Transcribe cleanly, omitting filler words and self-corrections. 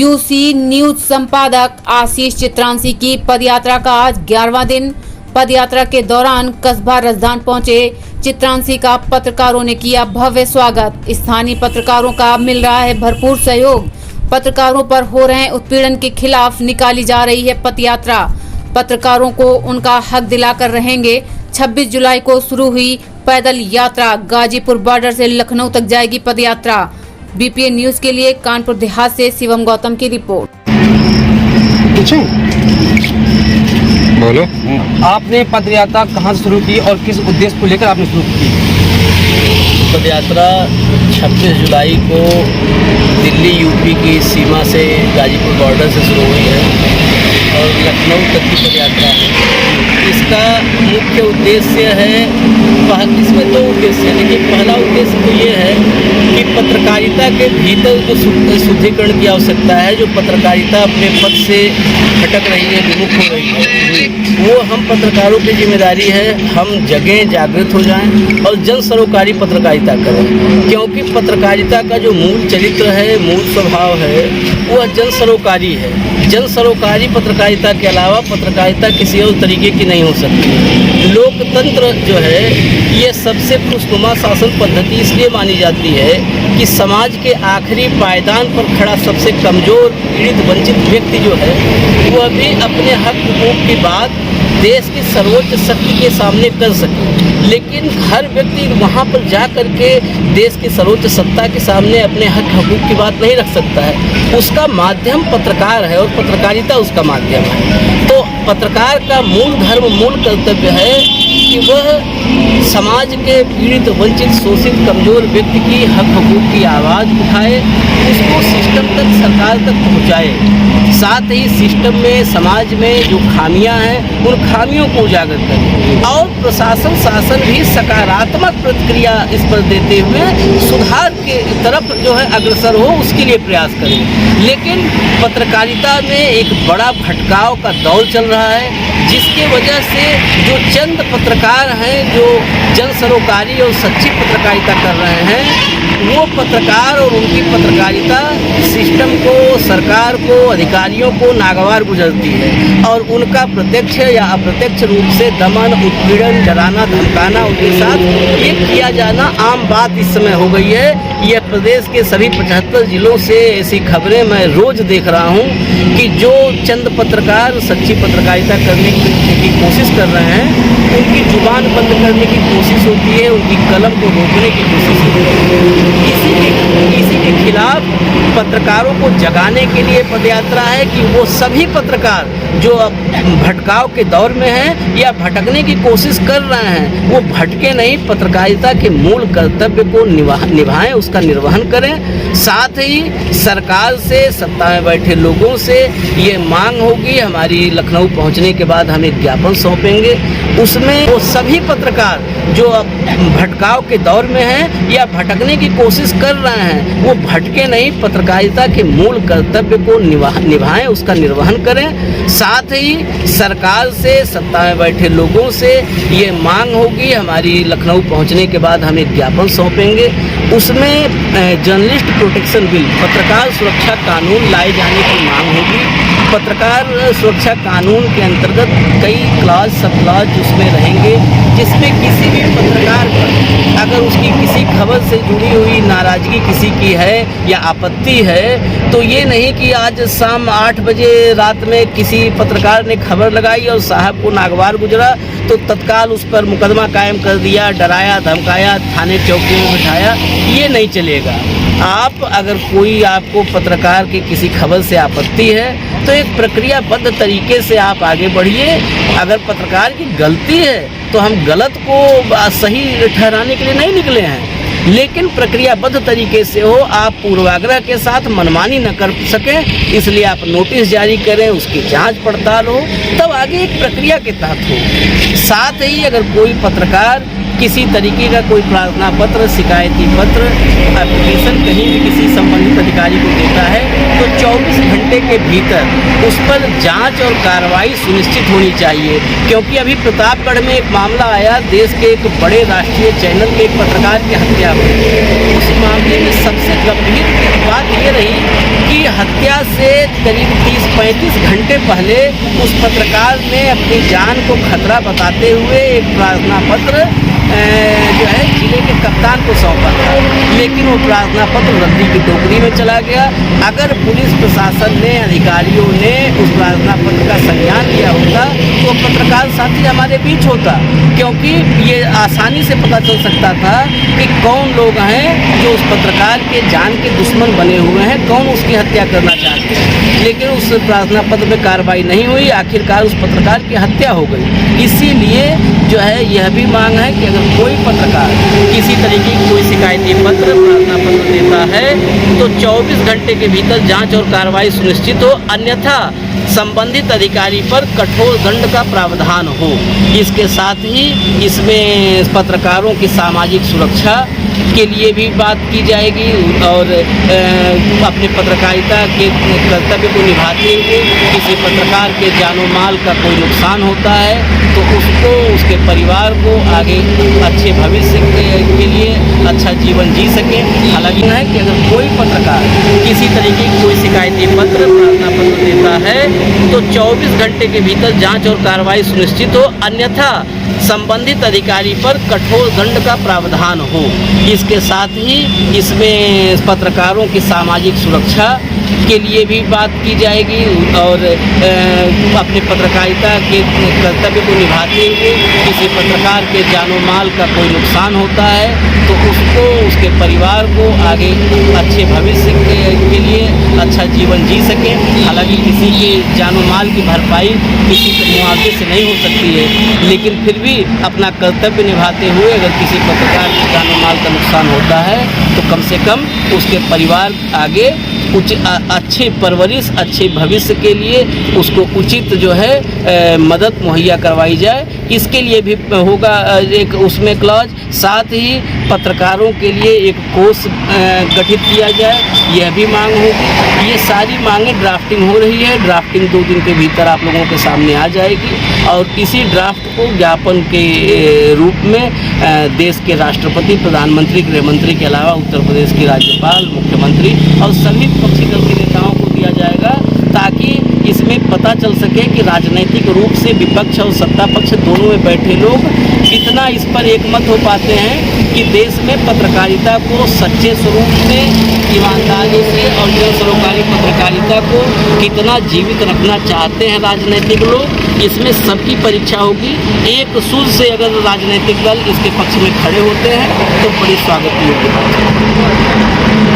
UC news संपादक आशीष चित्रांशी की पदयात्रा का आज 11वां दिन। पदयात्रा के दौरान कस्बा रजदान पहुंचे चित्रांशी का पत्रकारों ने किया भव्य स्वागत। स्थानीय पत्रकारों का मिल रहा है भरपूर सहयोग। पत्रकारों पर हो रहे उत्पीड़न के खिलाफ निकाली जा रही है पदयात्रा। पत्रकारों को उनका हक दिलाकर रहेंगे। 26 जुलाई को शुरू हुई पैदल यात्रा गाजीपुर बॉर्डर से लखनऊ तक जाएगी पदयात्रा। बीपीएन न्यूज के लिए कानपुर देहात से शिवम गौतम की रिपोर्ट। बोलो, आपने पदयात्रा कहाँ से शुरू की और किस उद्देश्य को लेकर आपने शुरू की? पदयात्रा 26 जुलाई को दिल्ली यूपी की सीमा से गाजीपुर बॉर्डर से शुरू हुई है और लखनऊ तक की पदयात्रा है। इसका मुख्य उद्देश्य है, इसमें 2 उद्देश्य है, लेकिन पहला उद्देश्य तो ये है कि पत्रकारिता के भीतर जो शुद्धिकरण की आवश्यकता है, जो पत्रकारिता अपने पद से भटक रही है, विमुख हो रही है, वो हम पत्रकारों की जिम्मेदारी है हम जगें, जागृत हो जाएं और जन सरोकारी पत्रकारिता करें। क्योंकि पत्रकारिता का जो मूल चरित्र है, मूल स्वभाव है, वह जन सरोकारी है। जन सरोकारी पत्रकारिता के अलावा पत्रकारिता किसी और तरीके की नहीं हो सकती। लोकतंत्र जो है ये सबसे खुशनुमा शासन पद्धति इसलिए मानी जाती है कि समाज के आखिरी पायदान पर खड़ा सबसे कमज़ोर, पीड़ित, वंचित व्यक्ति जो है वह भी अपने हक हुकूक की बात देश की सर्वोच्च शक्ति के सामने कर सके। लेकिन हर व्यक्ति वहाँ पर जा कर के देश की सर्वोच्च सत्ता के सामने अपने हक हकूक की बात नहीं रख सकता है। उसका माध्यम पत्रकार है और पत्रकारिता उसका माध्यम है। तो पत्रकार का मूल धर्म, मूल कर्तव्य है कि वह समाज के पीड़ित, वंचित, शोषित, कमज़ोर व्यक्ति की हक हकूक की आवाज़ उठाए, उसको सिस्टम तक, सरकार तक पहुँचाए। साथ ही सिस्टम में, समाज में जो खामियां हैं उन खामियों को उजागर करें और प्रशासन, शासन भी सकारात्मक प्रतिक्रिया इस पर देते हुए सुधार के तरफ जो है अग्रसर हो, उसके लिए प्रयास करें। लेकिन पत्रकारिता में एक बड़ा भटकाव का दौर चल रहा है, जिसके वजह से जो चंद पत्रकार हैं जो जन सरोकारी और सच्ची पत्रकारिता कर रहे हैं, वो पत्रकार और उनकी पत्रकारिता सिस्टम को, सरकार को, अधिकारियों को नागवार गुजरती है और उनका प्रत्यक्ष या अप्रत्यक्ष रूप से दमन, उत्पीड़न, डराना, धमकाना, उनके साथ ये किया जाना आम बात इस समय हो गई है। यह प्रदेश के सभी 75 जिलों से ऐसी खबरें मैं रोज़ देख रहा हूँ कि जो चंद पत्रकार सच्ची पत्रकारिता करने की कोशिश कर रहे हैं, उनकी जुबान बंद करने की कोशिश होती है, उनकी कलम को रोकने की कोशिश होती है। इसी के खिलाफ पत्रकारों को जगाने के लिए पदयात्रा है कि वो सभी पत्रकार जो अब भटकाव के दौर में हैं या भटकने की कोशिश कर रहे हैं, वो भटके नहीं, पत्रकारिता के मूल कर्तव्य को निभाएं, उसका निर्वहन करें। साथ ही सरकार से, सत्ता में बैठे लोगों से ये मांग होगी, हमारी लखनऊ पहुंचने के बाद हम एक ज्ञापन सौंपेंगे, उसमें वो सभी पत्रकार जो अब भटकाव के दौर में हैं या भटकने की कोशिश कर रहे हैं, वो भटके नहीं, पत्रकारिता के मूल कर्तव्य को निभाएं, उसका निर्वहन करें। साथ ही सरकार से, सत्ता में बैठे लोगों से ये मांग होगी, हमारी लखनऊ पहुंचने के बाद हम एक ज्ञापन सौंपेंगे, उसमें जर्नलिस्ट प्रोटेक्शन बिल, पत्रकार सुरक्षा कानून लाए जाने की मांग होगी। पत्रकार सुरक्षा कानून के अंतर्गत कई क्लास, सब क्लास उसमें रहेंगे, जिसमें किसी भी पत्रकार पर अगर उसकी किसी खबर से जुड़ी हुई नाराज़गी किसी की है या आपत्ति है, तो ये नहीं कि आज शाम 8 बजे रात में किसी पत्रकार ने खबर लगाई और साहब को नागवार गुजरा तो तत्काल उस पर मुकदमा कायम कर दिया, डराया, धमकाया, थाने चौकी में बिठाया, ये नहीं चलेगा। आप अगर कोई आपको पत्रकार की किसी खबर से आपत्ति है तो एक प्रक्रियाबद्ध तरीके से आप आगे बढ़िए। अगर पत्रकार की गलती है तो हम गलत को सही ठहराने के लिए नहीं निकले हैं, लेकिन प्रक्रियाबद्ध तरीके से हो, आप पूर्वाग्रह के साथ मनमानी न कर सकें, इसलिए आप नोटिस जारी करें, उसकी जांच पड़ताल हो, तब आगे एक प्रक्रिया के तहत हो। साथ ही अगर कोई पत्रकार किसी तरीके का कोई प्रार्थना पत्र, शिकायती पत्र, एप्लीकेशन कहीं भी किसी संबंधित अधिकारी को देता है तो 24 घंटे के भीतर उस पर जांच और कार्रवाई सुनिश्चित होनी चाहिए। क्योंकि अभी प्रतापगढ़ में एक मामला आया, देश के एक बड़े राष्ट्रीय चैनल में एक पत्रकार की हत्या हुई। उस मामले में सबसे गंभीर बात ये रही कि हत्या से करीब 30-35 घंटे पहले उस पत्रकार ने अपनी जान को खतरा बताते हुए एक प्रार्थना पत्र जो है जिले के कप्तान को सौंपा था, लेकिन वो प्रार्थना पत्र रद्दी की टोकरी में चला गया। अगर पुलिस प्रशासन ने, अधिकारियों ने उस प्रार्थना पत्र का संज्ञान लिया होता तो पत्रकार साथी हमारे बीच होता, क्योंकि ये आसानी से पता चल सकता था कि कौन लोग हैं जो उस पत्रकार के जान के दुश्मन बने हुए हैं, कौन उसकी हत्या करना चाहते हैं। लेकिन उस प्रार्थना पत्र में कार्रवाई नहीं हुई, आखिरकार उस पत्रकार की हत्या हो गई। इसीलिए जो है यह भी मांग है कि अगर कोई पत्रकार किसी तरीके की कोई शिकायती पत्र, प्रार्थना पत्र देता है तो 24 घंटे के भीतर जांच और कार्रवाई सुनिश्चित हो, अन्यथा संबंधित अधिकारी पर कठोर दंड का प्रावधान हो। इसके साथ ही इसमें पत्रकारों की सामाजिक सुरक्षा के लिए भी बात की जाएगी और अपने पत्रकारिता के कर्तव्य को निभाते हुए किसी पत्रकार के जानो माल का कोई नुकसान होता है तो उसको, उसके परिवार को आगे अच्छे भविष्य के लिए अच्छा जीवन जी सके। हालांकि है कि अगर कोई पत्रकार किसी तरीके की कोई शिकायती पत्र, प्रार्थना पत्र देता है तो 24 घंटे के भीतर जांच और कार्रवाई सुनिश्चित हो, अन्यथा संबंधित अधिकारी पर कठोर दंड का प्रावधान हो। इसके साथ ही इसमें पत्रकारों की सामाजिक सुरक्षा के लिए भी बात की जाएगी और अपने पत्रकारिता के कर्तव्य को निभाते हुए किसी पत्रकार के जानो माल का कोई नुकसान होता है तो उसको, उसके परिवार को आगे अच्छे भविष्य के लिए अच्छा जीवन जी सके। हालांकि किसी के जानो माल की भरपाई किसी मुआवजे से नहीं हो सकती है, लेकिन फिर भी अपना कर्तव्य निभाते हुए अगर किसी पत्रकार के जानो माल का नुकसान होता है तो कम से कम उसके परिवार आगे कुछ अच्छे परवरिश, अच्छे भविष्य के लिए उसको उचित जो है मदद मुहैया करवाई जाए। इसके लिए भी होगा एक उसमें क्लॉज। साथ ही पत्रकारों के लिए एक कोष गठित किया जाए, यह भी मांग होगी। ये सारी मांगें ड्राफ्टिंग हो रही है, ड्राफ्टिंग 2 दिन के भीतर आप लोगों के सामने आ जाएगी और इसी ड्राफ्ट को ज्ञापन के रूप में देश के राष्ट्रपति, प्रधानमंत्री, गृह मंत्री के अलावा उत्तर प्रदेश की राज्यपाल, मुख्यमंत्री और सभी विपक्षी दल के नेताओं को दिया जाएगा, ताकि इसमें पता चल सके कि राजनीतिक रूप से विपक्ष और सत्ता पक्ष दोनों में बैठे लोग कितना इस पर एकमत हो पाते हैं कि देश में पत्रकारिता को सच्चे स्वरूप से, ईमानदारी से और जनसरोकारी पत्रकारिता को कितना जीवित रखना चाहते हैं राजनीतिक लोग। इसमें सबकी परीक्षा होगी। एक सूझ से अगर राजनीतिक दल इसके पक्ष में खड़े होते हैं तो बड़ी स्वागत योग्य बात है।